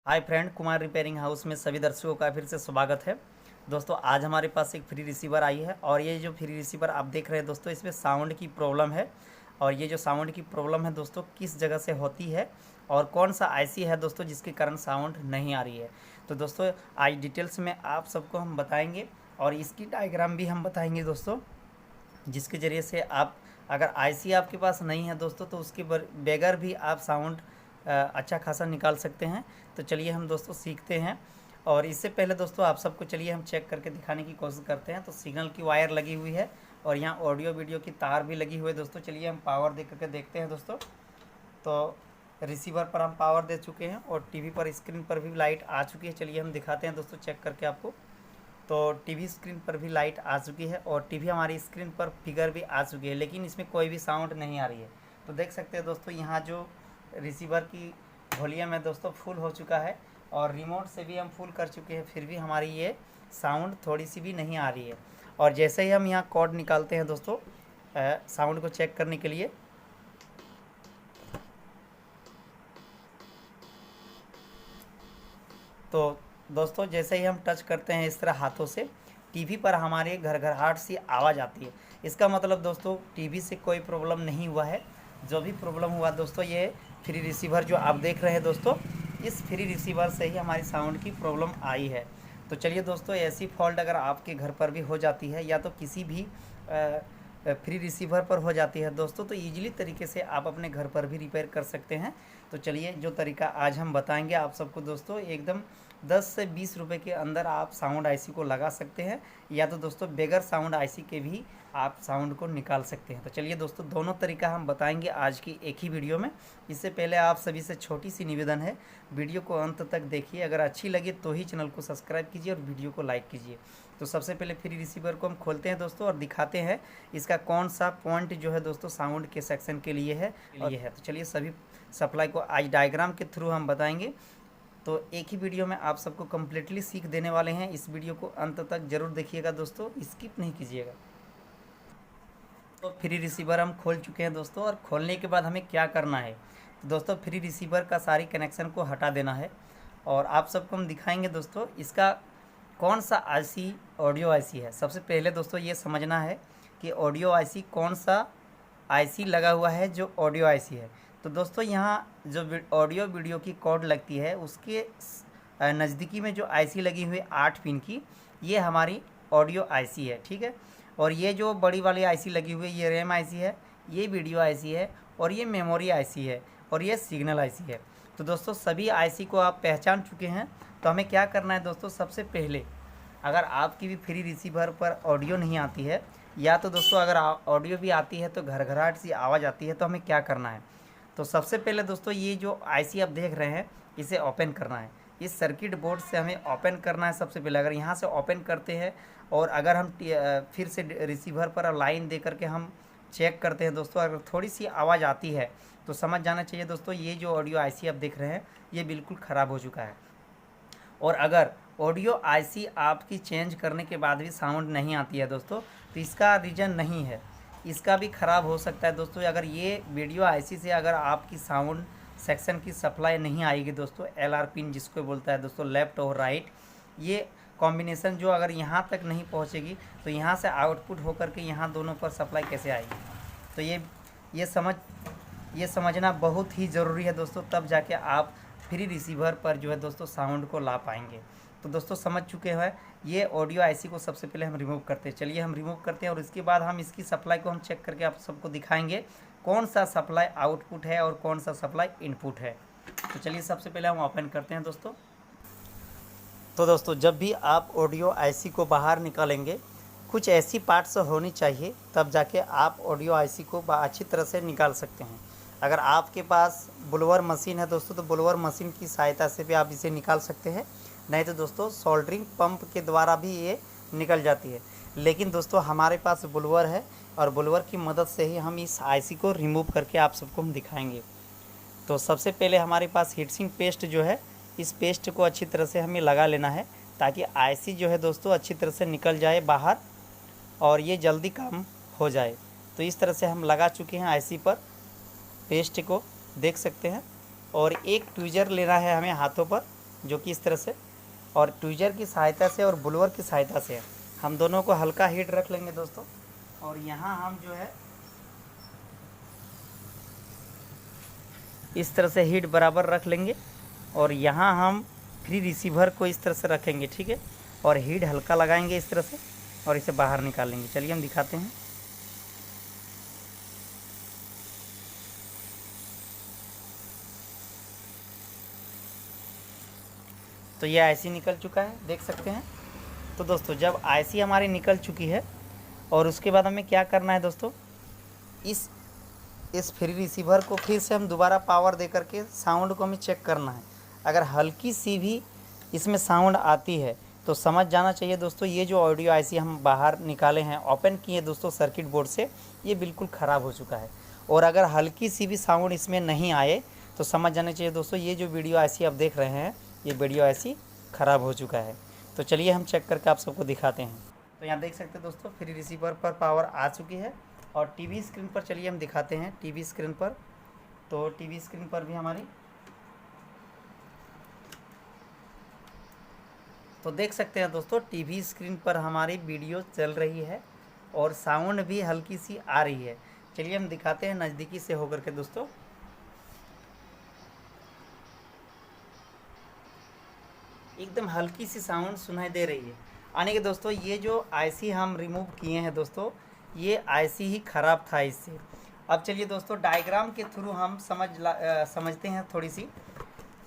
Hi friend, Kumar repairing house में सभी दर्शकों का फिर से स्वागत है। दोस्तों आज हमारे पास एक फ्री रिसीवर आई है और ये जो फ्री रिसीवर आप देख रहे हैं दोस्तों, इसमें साउंड की प्रॉब्लम है। और ये जो साउंड की प्रॉब्लम है दोस्तों, किस जगह से होती है और कौन सा आईसी है दोस्तों जिसके कारण साउंड नहीं आ रही है। तो दोस्तों आज डिटेल्स में आप सबको हम बताएंगे और इसकी डायग्राम भी हम बताएंगे दोस्तों, जिसके ज़रिए से आप अगर आईसी आपके पास नहीं है दोस्तों तो उसके बगैर भी आप साउंड अच्छा खासा निकाल सकते हैं। तो चलिए हम दोस्तों सीखते हैं। और इससे पहले दोस्तों आप सबको चलिए हम चेक करके दिखाने की कोशिश करते हैं। तो सिग्नल की वायर लगी हुई है और यहाँ ऑडियो वीडियो की तार भी लगी हुई है दोस्तों। चलिए हम पावर दे करके देखते हैं दोस्तों। तो रिसीवर पर हम पावर दे चुके हैं और टीवी पर स्क्रीन पर भी लाइट आ चुकी है। चलिए हम दिखाते हैं दोस्तों चेक करके आपको। तो टीवी स्क्रीन पर भी लाइट आ चुकी है और टीवी हमारी स्क्रीन पर फिगर भी आ चुकी है, लेकिन इसमें कोई भी साउंड नहीं आ रही है। तो देख सकते हैं दोस्तों, यहाँ जो रिसीवर की वॉल्यूम है दोस्तों फुल हो चुका है और रिमोट से भी हम फुल कर चुके हैं, फिर भी हमारी ये साउंड थोड़ी सी भी नहीं आ रही है। और जैसे ही हम यहाँ कोड निकालते हैं दोस्तों साउंड को चेक करने के लिए, तो दोस्तों जैसे ही हम टच करते हैं इस तरह हाथों से, टीवी पर हमारे घरघराहट सी आवाज़ आती है। इसका मतलब दोस्तों टीवी से कोई प्रॉब्लम नहीं हुआ है। जो भी प्रॉब्लम हुआ दोस्तों, ये फ्री रिसीवर जो आप देख रहे हैं दोस्तों, इस फ्री रिसीवर से ही हमारी साउंड की प्रॉब्लम आई है। तो चलिए दोस्तों, ऐसी फॉल्ट अगर आपके घर पर भी हो जाती है या तो किसी भी फ्री रिसीवर पर हो जाती है दोस्तों, तो ईजिली तरीके से आप अपने घर पर भी रिपेयर कर सकते हैं। तो चलिए जो तरीका आज हम बताएंगे आप सबको दोस्तों, एकदम 10 से 20 रुपए के अंदर आप साउंड आईसी को लगा सकते हैं, या तो दोस्तों बगैर साउंड आईसी के भी आप साउंड को निकाल सकते हैं। तो चलिए दोस्तों, दोनों तरीका हम बताएंगे आज की एक ही वीडियो में। इससे पहले आप सभी से छोटी सी निवेदन है, वीडियो को अंत तक देखिए। अगर अच्छी लगे तो ही चैनल को सब्सक्राइब कीजिए और वीडियो को लाइक कीजिए। तो सबसे पहले फ्री रिसीवर को हम खोलते हैं दोस्तों और दिखाते हैं इसका कौन सा पॉइंट जो है दोस्तों साउंड के सेक्शन के लिए है। तो चलिए सभी सप्लाई को आज डायग्राम के थ्रू हम बताएंगे। तो एक ही वीडियो में आप सबको कम्प्लीटली सीख देने वाले हैं। इस वीडियो को अंत तक जरूर देखिएगा दोस्तों, स्किप नहीं कीजिएगा। तो फ्री रिसीवर हम खोल चुके हैं दोस्तों, और खोलने के बाद हमें क्या करना है तो दोस्तों, फ्री रिसीवर का सारी कनेक्शन को हटा देना है और आप सबको हम दिखाएंगे दोस्तों इसका कौन सा आईसी ऑडियो आईसी है। सबसे पहले दोस्तों ये समझना है कि ऑडियो आईसी कौन सा आईसी लगा हुआ है जो ऑडियो आईसी है। तो दोस्तों यहाँ जो ऑडियो वीडियो की कॉर्ड लगती है उसके नज़दीकी में जो आईसी लगी हुई 8 पिन की, ये हमारी ऑडियो आईसी है, ठीक है। और ये जो बड़ी वाली आईसी लगी हुई है, ये रैम आईसी है, ये वीडियो आईसी है और ये मेमोरी आईसी है और ये सिग्नल आईसी है। तो दोस्तों सभी आईसी को आप पहचान चुके हैं। तो हमें क्या करना है दोस्तों, सबसे पहले अगर आपकी भी फ्री रिसीवर पर ऑडियो नहीं आती है, या तो दोस्तों अगर ऑडियो भी आती है तो घरघराहट सी आवाज़ आती है, तो हमें क्या करना है। तो सबसे पहले दोस्तों ये जो आईसी आप देख रहे हैं इसे ओपन करना है। इस सर्किट बोर्ड से हमें ओपन करना है सबसे पहले। अगर यहाँ से ओपन करते हैं और अगर हम फिर से रिसीवर पर लाइन दे करके हम चेक करते हैं दोस्तों, अगर थोड़ी सी आवाज़ आती है तो समझ जाना चाहिए दोस्तों ये जो ऑडियो आईसी आप देख रहे हैं ये बिल्कुल ख़राब हो चुका है। और अगर ऑडियो आईसी आपकी चेंज करने के बाद भी साउंड नहीं आती है दोस्तों, तो इसका रीज़न नहीं है, इसका भी ख़राब हो सकता है दोस्तों। अगर ये वीडियो आईसी से अगर आपकी साउंड सेक्शन की सप्लाई नहीं आएगी दोस्तों, एलआर पिन जिसको बोलता है दोस्तों, लेफ़्ट और राइट, ये कॉम्बिनेशन जो अगर यहाँ तक नहीं पहुँचेगी तो यहाँ से आउटपुट होकर के यहाँ दोनों पर सप्लाई कैसे आएगी। तो ये समझना बहुत ही ज़रूरी है दोस्तों, तब जाके आप फ्री रिसीवर पर जो है दोस्तों साउंड को ला पाएंगे। तो दोस्तों समझ चुके हैं, ये ऑडियो आईसी को सबसे पहले हम रिमूव करते हैं। चलिए हम रिमूव करते हैं और इसके बाद हम इसकी सप्लाई को हम चेक करके आप सबको दिखाएंगे कौन सा सप्लाई आउटपुट है और कौन सा सप्लाई इनपुट है। तो चलिए सबसे पहले हम ओपन करते हैं दोस्तों। तो दोस्तों जब भी आप ऑडियो आईसी को बाहर निकालेंगे, कुछ ऐसी पार्ट्स होनी चाहिए तब जाके आप ऑडियो आईसी को अच्छी तरह से निकाल सकते हैं। अगर आपके पास बुलवर मशीन है दोस्तों, तो बुलवर मशीन की सहायता से भी आप इसे निकाल सकते हैं, नहीं तो दोस्तों सोल्डरिंग पंप के द्वारा भी ये निकल जाती है। लेकिन दोस्तों हमारे पास बुलवर है और बुलवर की मदद से ही हम इस आईसी को रिमूव करके आप सबको हम दिखाएंगे। तो सबसे पहले हमारे पास हीटसिंक पेस्ट जो है, इस पेस्ट को अच्छी तरह से हमें लगा लेना है ताकि आईसी जो है दोस्तों अच्छी तरह से निकल जाए बाहर और ये जल्दी काम हो जाए। तो इस तरह से हम लगा चुके हैं आईसी पर, पेस्ट को देख सकते हैं। और एक ट्वीज़र लेना है हमें हाथों पर जो कि इस तरह से, और ट्विजर की सहायता से और बुलवर की सहायता से हम दोनों को हल्का हीट रख लेंगे दोस्तों। और यहाँ हम जो है इस तरह से हीट बराबर रख लेंगे, और यहाँ हम फ्री रिसीवर को इस तरह से रखेंगे, ठीक है। और हीट हल्का लगाएंगे इस तरह से और इसे बाहर निकालेंगे। चलिए हम दिखाते हैं। तो ये आईसी निकल चुका है, देख सकते हैं। तो दोस्तों जब आईसी हमारी निकल चुकी है और उसके बाद हमें क्या करना है दोस्तों, इस फ्री रिसीवर को फिर से हम दोबारा पावर दे करके साउंड को हमें चेक करना है। अगर हल्की सी भी इसमें साउंड आती है तो समझ जाना चाहिए दोस्तों, ये जो ऑडियो आईसी हम बाहर निकाले हैं, ओपन किए दोस्तों सर्किट बोर्ड से, ये बिल्कुल ख़राब हो चुका है। और अगर हल्की सी भी साउंड इसमें नहीं आए तो समझ जाना चाहिए दोस्तों, ये जो वीडियो आईसी आप देख रहे हैं, ये वीडियो आईसी ख़राब हो चुका है। तो चलिए हम चेक करके आप सबको दिखाते हैं। तो यहाँ देख सकते हैं दोस्तों, फ्री रिसीवर पर पावर आ चुकी है। और टीवी स्क्रीन पर चलिए हम दिखाते हैं। टीवी स्क्रीन पर, तो टीवी स्क्रीन पर भी हमारी, तो देख सकते हैं दोस्तों, टीवी स्क्रीन पर हमारी वीडियो चल रही है और साउंड भी हल्की सी आ रही है। चलिए हम दिखाते हैं नज़दीकी से होकर के दोस्तों। एकदम हल्की सी साउंड सुनाई दे रही है। यानी कि दोस्तों ये जो आईसी हम रिमूव किए हैं दोस्तों, ये आईसी ही ख़राब था इससे। अब चलिए दोस्तों डायग्राम के थ्रू हम समझते हैं थोड़ी सी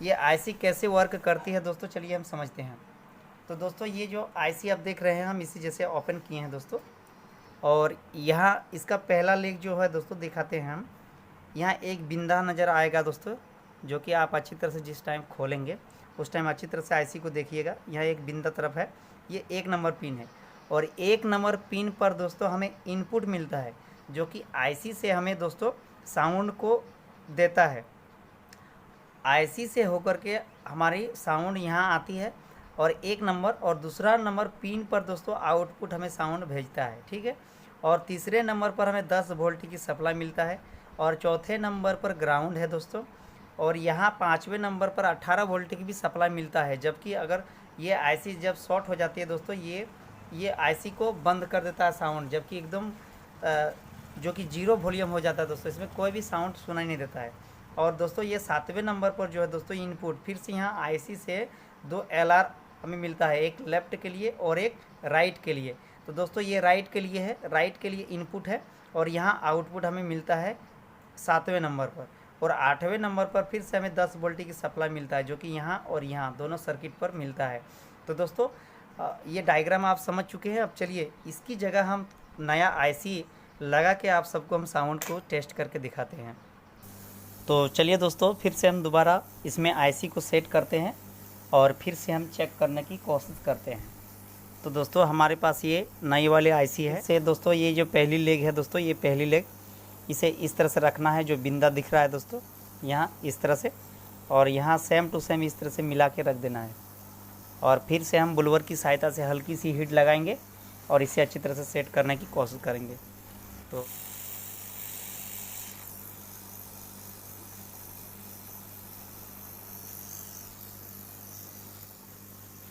ये आईसी कैसे वर्क करती है दोस्तों। चलिए हम समझते हैं। तो दोस्तों ये जो आईसी आप देख रहे हैं, हम इसी जैसे ओपन किए हैं दोस्तों, और यहाँ इसका पहला लेग जो है दोस्तों दिखाते हैं हम। यहाँ एक बिंदा नज़र आएगा दोस्तों, जो कि आप अच्छी तरह से जिस टाइम खोलेंगे उस टाइम अच्छी तरह से आईसी को देखिएगा। यहाँ एक बिंदा तरफ है, ये 1 नंबर पिन है, और 1 नंबर पिन पर दोस्तों हमें इनपुट मिलता है, जो कि आईसी से हमें दोस्तों साउंड को देता है। आईसी से होकर के हमारी साउंड यहाँ आती है, और 1 नंबर और दूसरा नंबर पिन पर दोस्तों आउटपुट हमें साउंड भेजता है, ठीक है। और तीसरे नंबर पर हमें 10 वोल्ट की सप्लाई मिलता है, और चौथे नंबर पर ग्राउंड है दोस्तों, और यहाँ 5वें नंबर पर 18 वोल्ट की भी सप्लाई मिलता है। जबकि अगर ये आईसी जब शॉर्ट हो जाती है दोस्तों, ये आईसी को बंद कर देता है साउंड, जबकि एकदम जो कि 0 वॉल्यूम हो जाता है दोस्तों, इसमें कोई भी साउंड सुनाई नहीं देता है। और दोस्तों ये 7वें नंबर पर जो है दोस्तों इनपुट, फिर से यहाँ आईसी से 2 एलआर हमें मिलता है, एक लेफ़्ट के लिए और एक राइट के लिए। तो दोस्तों ये राइट के लिए है, राइट के लिए इनपुट है, और यहाँ आउटपुट हमें मिलता है 7वें नंबर पर। और 8वें नंबर पर फिर से हमें 10 वोल्ट की सप्लाई मिलता है, जो कि यहाँ और यहाँ दोनों सर्किट पर मिलता है। तो दोस्तों ये डायग्राम आप समझ चुके हैं। अब चलिए इसकी जगह हम नया आईसी लगा के आप सबको हम साउंड को टेस्ट करके दिखाते हैं। तो चलिए दोस्तों फिर से हम दोबारा इसमें आईसी को सेट करते हैं और फिर से हम चेक करने की कोशिश करते हैं। तो दोस्तों हमारे पास ये नई वाले आईसी है। से दोस्तों ये जो पहली लेग है दोस्तों, ये पहली लेग, इसे इस तरह से रखना है, जो बिंदा दिख रहा है दोस्तों यहाँ इस तरह से, और यहाँ सेम टू सेम इस तरह से मिला के रख देना है। और फिर से हम बुलवर की सहायता से हल्की सी हीट लगाएंगे और इसे अच्छी तरह से सेट करने की कोशिश करेंगे। तो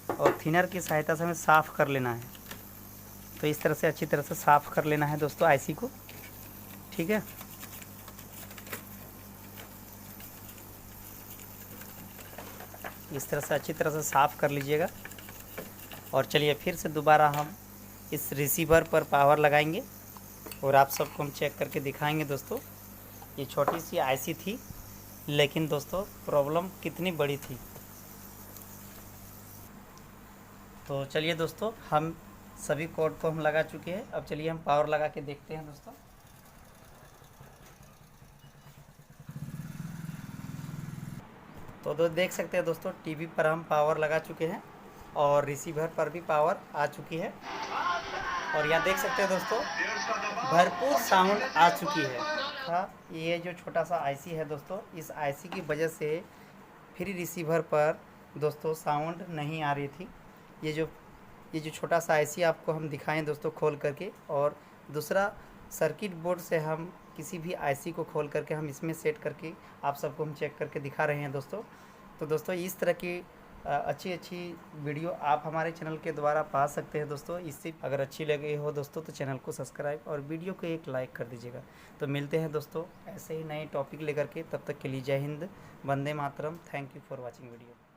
और थिनर की सहायता से हमें साफ़ कर लेना है। तो इस तरह से अच्छी तरह से साफ़ कर लेना है दोस्तों आईसी को, ठीक है। इस तरह से अच्छी तरह से साफ़ कर लीजिएगा। और चलिए फिर से दोबारा हम इस रिसीवर पर पावर लगाएंगे और आप सबको हम चेक करके दिखाएंगे दोस्तों। ये छोटी सी आईसी थी, लेकिन दोस्तों प्रॉब्लम कितनी बड़ी थी। तो चलिए दोस्तों हम सभी कोड को हम लगा चुके हैं। अब चलिए हम पावर लगा के देखते हैं दोस्तों। तो देख सकते हैं दोस्तों, टीवी पर हम पावर लगा चुके हैं और रिसीवर पर भी पावर आ चुकी है। और यहाँ देख सकते हैं दोस्तों भरपूर साउंड आ चुकी है। हाँ, ये जो छोटा सा आईसी है दोस्तों, इस आईसी की वजह से फ्री रिसीवर पर दोस्तों साउंड नहीं आ रही थी। ये जो छोटा सा आईसी आपको हम दिखाएं दोस्तों खोल करके, और दूसरा सर्किट बोर्ड से हम किसी भी आईसी को खोल करके हम इसमें सेट करके आप सबको हम चेक करके दिखा रहे हैं दोस्तों। तो दोस्तों इस तरह की अच्छी अच्छी वीडियो आप हमारे चैनल के द्वारा पा सकते हैं दोस्तों। इससे अगर अच्छी लगे हो दोस्तों तो चैनल को सब्सक्राइब और वीडियो को एक लाइक कर दीजिएगा। तो मिलते हैं दोस्तों ऐसे ही नए टॉपिक लेकर के, तब तक के लिए जय हिंद, वंदे मातरम। Thank you for watching video.